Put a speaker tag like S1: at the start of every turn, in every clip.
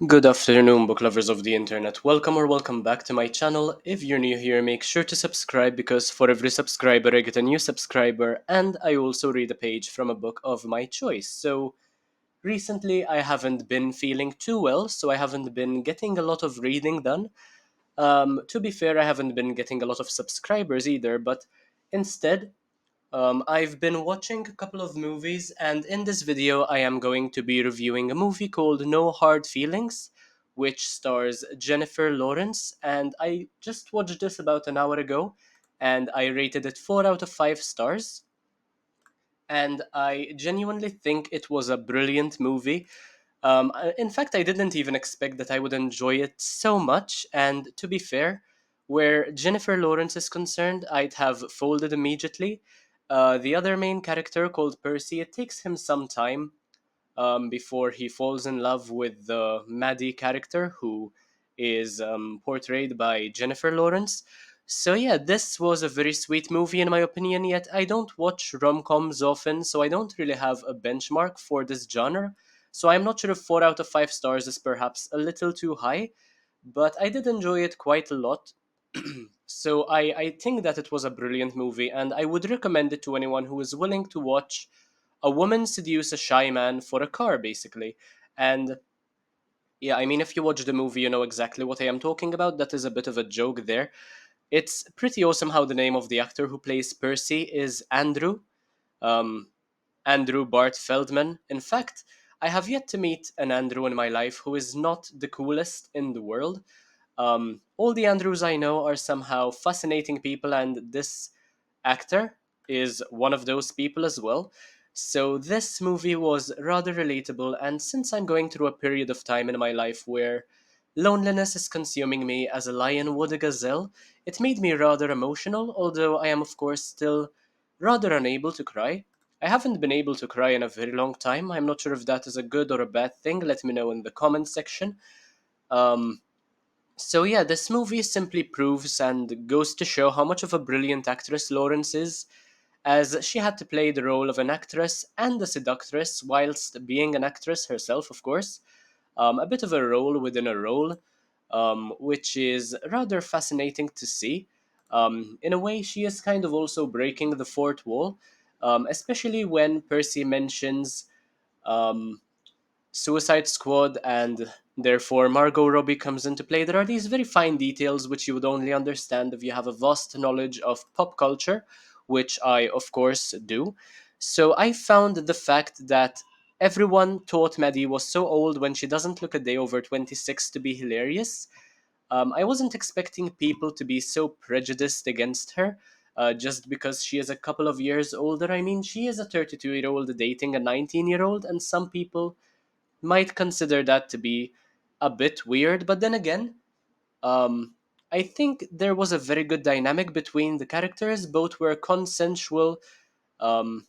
S1: Good afternoon, book lovers of the internet. Welcome or welcome back to my channel. If you're new here, make sure to subscribe because for every subscriber, I get a new subscriber, and I also read a page from a book of my choice. So, recently, I haven't been feeling too well, so I haven't been getting a lot of reading done. To be fair, I haven't been getting a lot of subscribers either, but instead, I've been watching a couple of movies, and in this video, I am going to be reviewing a movie called No Hard Feelings, which stars Jennifer Lawrence. And I just watched this about an hour ago, and I rated it 4 out of 5 stars. And I genuinely think it was a brilliant movie. In fact, I didn't even expect that I would enjoy it so much. And to be fair, where Jennifer Lawrence is concerned, I'd have folded immediately. The other main character, called Percy, it takes him some time before he falls in love with the Maddie character, who is portrayed by Jennifer Lawrence. So yeah, this was a very sweet movie in my opinion. Yet I don't watch rom-coms often, so I don't really have a benchmark for this genre. So I'm not sure if 4 out of 5 stars is perhaps a little too high, but I did enjoy it quite a lot. So I think that it was a brilliant movie, and I would recommend it to anyone who is willing to watch a woman seduce a shy man for a car, basically. And yeah, I mean, if you watch the movie, you know exactly what I am talking about. That is a bit of a joke there. It's pretty awesome how the name of the actor who plays Percy is Andrew. Um, Andrew Bart Feldman. In fact, I have yet to meet an Andrew in my life who is not the coolest in the world. All the Andrews I know are somehow fascinating people, and this actor is one of those people as well. So this movie was rather relatable, and since I'm going through a period of time in my life where loneliness is consuming me as a lion would a gazelle, it made me rather emotional, although I am, of course, still rather unable to cry. I haven't been able to cry in a very long time. I'm not sure if that is a good or a bad thing. Let me know in the comments section. Um, so yeah, this movie simply proves and goes to show how much of a brilliant actress Lawrence is, as she had to play the role of an actress and a seductress whilst being an actress herself, of course. A bit of a role within a role, which is rather fascinating to see. In a way, she is kind of also breaking the fourth wall, especially when Percy mentions um, Suicide Squad and therefore Margot Robbie comes into play. There are these very fine details which you would only understand if you have a vast knowledge of pop culture, which I, of course, do. So I found the fact that everyone thought Maddie was so old when she doesn't look a day over 26 to be hilarious. I wasn't expecting people to be so prejudiced against her just because she is a couple of years older. I mean, she is a 32-year-old dating a 19-year-old, and some people might consider that to be a bit weird, but then again, um, I think there was a very good dynamic between the characters. Both were consensual um,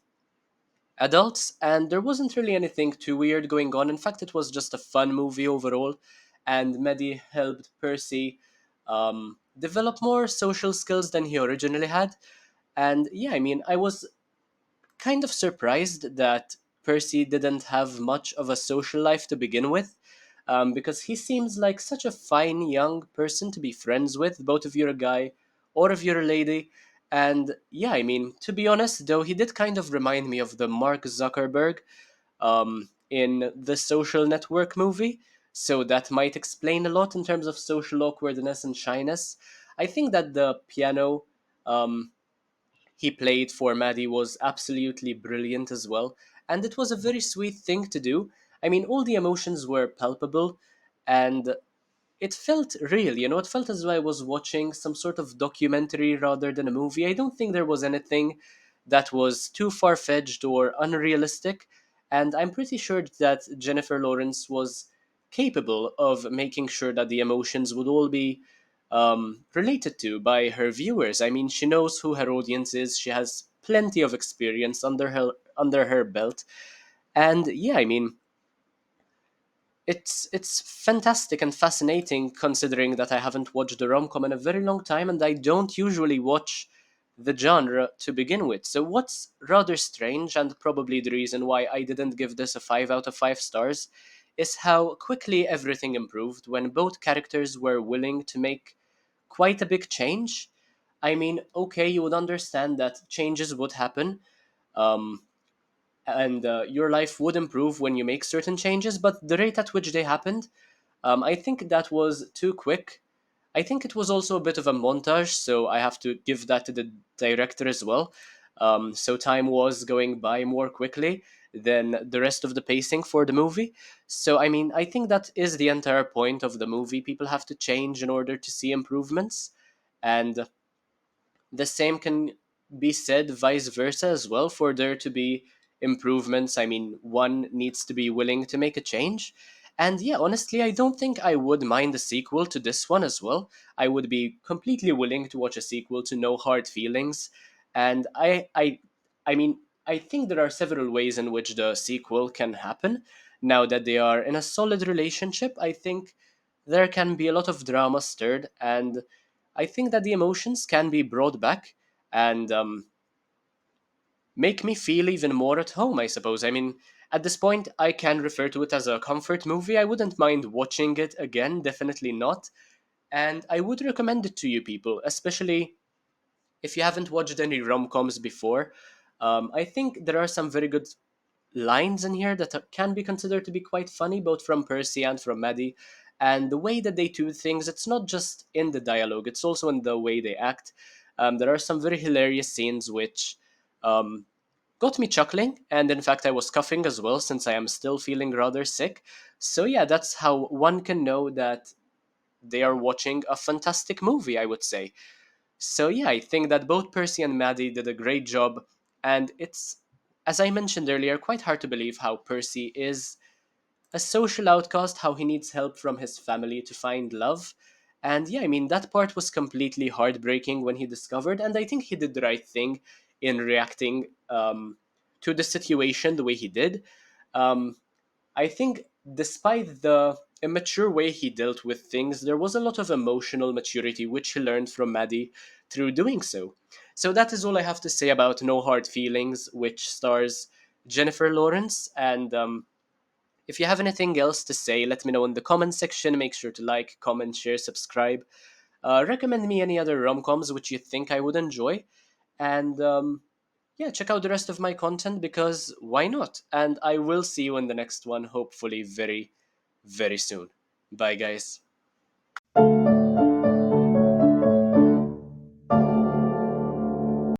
S1: adults, and there wasn't really anything too weird going on. In fact, it was just a fun movie overall, and Mehdi helped Percy develop more social skills than he originally had. And yeah, I mean, I was kind of surprised that Percy didn't have much of a social life to begin with, because he seems like such a fine young person to be friends with, both if you're a guy or if you're a lady. And yeah, I mean, to be honest, though, he did kind of remind me of the Mark Zuckerberg in the Social Network movie. So that might explain a lot in terms of social awkwardness and shyness. I think that the piano um, he played for Maddie was absolutely brilliant as well. And it was a very sweet thing to do. I mean, all the emotions were palpable, and it felt real. You know, it felt as though I was watching some sort of documentary rather than a movie. I don't think there was anything that was too far fetched or unrealistic. And I'm pretty sure that Jennifer Lawrence was capable of making sure that the emotions would all be related to by her viewers. I mean, she knows who her audience is. She has plenty of experience under her belt, and yeah, I mean, it's fantastic and fascinating considering that I haven't watched a rom com in a very long time, and I don't usually watch the genre to begin with. So what's rather strange, and probably the reason why I didn't give this a 5 out of 5 stars, is how quickly everything improved when both characters were willing to make quite a big change. I mean, okay, you would understand that changes would happen, um, and your life would improve when you make certain changes, but the rate at which they happened, I think that was too quick. I think it was also a bit of a montage, so I have to give that to the director as well. So time was going by more quickly than the rest of the pacing for the movie. So, I mean, I think that is the entire point of the movie. People have to change in order to see improvements. And the same can be said vice versa as well. For there to be improvements, I mean, one needs to be willing to make a change. And yeah, honestly, I don't think I would mind a sequel to this one as well. I would be completely willing to watch a sequel to No Hard Feelings. And I mean, I think there are several ways in which the sequel can happen. Now that they are in a solid relationship, I think there can be a lot of drama stirred, and I think that the emotions can be brought back and make me feel even more at home, I suppose. I mean, at this point, I can refer to it as a comfort movie. I wouldn't mind watching it again, definitely not. And I would recommend it to you people, especially if you haven't watched any rom coms before. I think there are some very good lines in here that can be considered to be quite funny, both from Percy and from Maddie. And the way that they do things, it's not just in the dialogue, it's also in the way they act. There are some very hilarious scenes which um, got me chuckling, and in fact, I was coughing as well since I am still feeling rather sick. So, yeah, that's how one can know that they are watching a fantastic movie, I would say. So yeah, I think that both Percy and Maddie did a great job, and it's, as I mentioned earlier, quite hard to believe how Percy is a social outcast, how he needs help from his family to find love. And yeah, I mean, that part was completely heartbreaking when he discovered, and I think he did the right thing in reacting to the situation the way he did. Um, I think despite the immature way he dealt with things, there was a lot of emotional maturity which he learned from Maddie through doing so. So that is all I have to say about No Hard Feelings, which stars Jennifer Lawrence. And if you have anything else to say, let me know in the comment section. Make sure to like, comment, share, subscribe. Recommend me any other rom coms which you think I would enjoy. And yeah, check out the rest of my content because why not? And I will see you in the next one, hopefully very, very soon. Bye, guys.